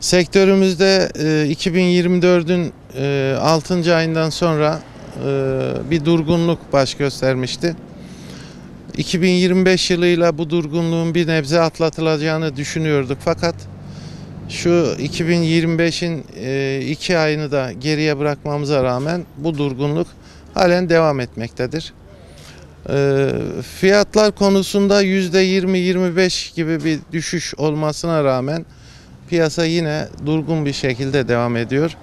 Sektörümüzde 2024'ün 6. ayından sonra bir durgunluk baş göstermişti. 2025 yılıyla bu durgunluğun bir nebze atlatılacağını düşünüyorduk. Fakat şu 2025'in 2 ayını da geriye bırakmamıza rağmen bu durgunluk halen devam etmektedir. Fiyatlar konusunda %20-25 gibi bir düşüş olmasına rağmen piyasa yine durgun bir şekilde devam ediyor.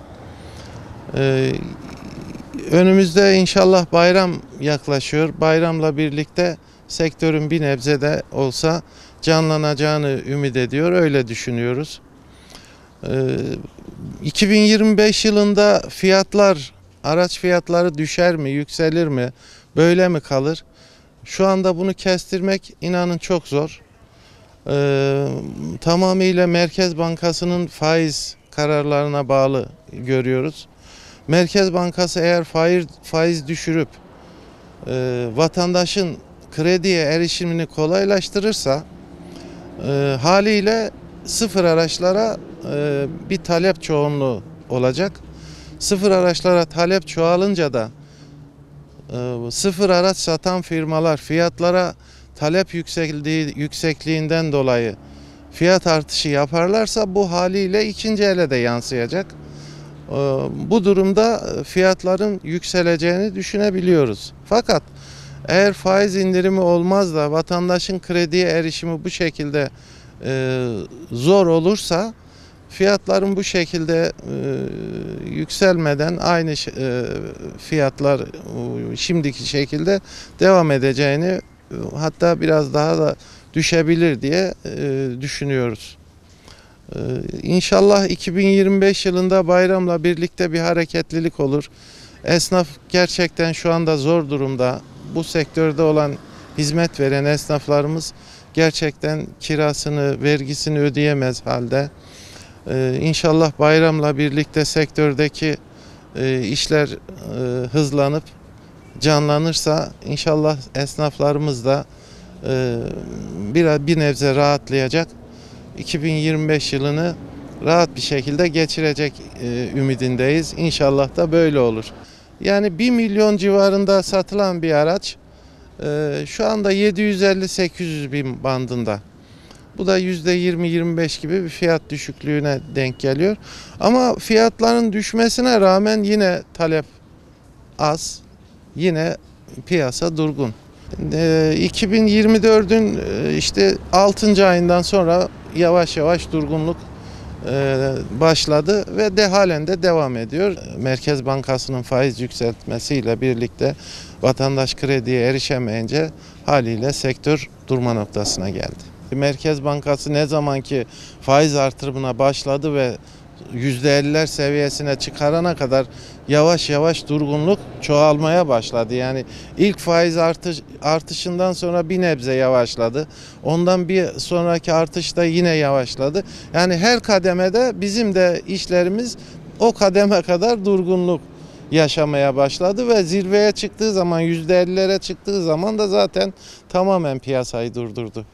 Önümüzde inşallah bayram yaklaşıyor. Bayramla birlikte sektörün bir nebze de olsa canlanacağını ümit ediyor. Öyle düşünüyoruz. 2025 yılında araç fiyatları düşer mi, yükselir mi, böyle mi kalır? Şu anda bunu kestirmek inanın çok zor. Tamamıyla Merkez Bankası'nın faiz kararlarına bağlı görüyoruz. Merkez Bankası eğer faiz düşürüp vatandaşın krediye erişimini kolaylaştırırsa haliyle sıfır araçlara bir talep çoğunluğu olacak. Sıfır araçlara talep çoğalınca da sıfır araç satan firmalar fiyatlara talep yüksekliğinden dolayı fiyat artışı yaparlarsa bu haliyle ikinci ele de yansıyacak. Bu durumda fiyatların yükseleceğini düşünebiliyoruz. Fakat eğer faiz indirimi olmaz da vatandaşın krediye erişimi bu şekilde zor olursa fiyatların bu şekilde yükselmeden aynı fiyatlar şimdiki şekilde devam edeceğini, hatta biraz daha da düşebilir diye düşünüyoruz. İnşallah 2025 yılında bayramla birlikte bir hareketlilik olur. Esnaf gerçekten şu anda zor durumda. Bu sektörde olan hizmet veren esnaflarımız gerçekten kirasını, vergisini ödeyemez halde. İnşallah bayramla birlikte sektördeki işler hızlanıp canlanırsa inşallah esnaflarımız da bir nebze rahatlayacak. 2025 yılını rahat bir şekilde geçirecek ümidindeyiz. İnşallah da böyle olur. Yani 1 milyon civarında satılan bir araç şu anda 750-800 bin bandında. Bu da %20-25 gibi bir fiyat düşüklüğüne denk geliyor. Ama fiyatların düşmesine rağmen yine talep az, yine piyasa durgun. 2024'ün işte 6. ayından sonra yavaş yavaş durgunluk başladı ve halen de devam ediyor. Merkez Bankası'nın faiz yükseltmesiyle birlikte vatandaş krediye erişemeyince haliyle sektör durma noktasına geldi. Merkez Bankası ne zamanki faiz artırımına başladı ve %50'ler seviyesine çıkarana kadar yavaş yavaş durgunluk çoğalmaya başladı. Yani ilk faiz artışından sonra bir nebze yavaşladı. Ondan bir sonraki artışta yine yavaşladı. Yani her kademede bizim de işlerimiz o kademe kadar durgunluk yaşamaya başladı ve zirveye çıktığı zaman, %50'lere çıktığı zaman da zaten tamamen piyasayı durdurdu.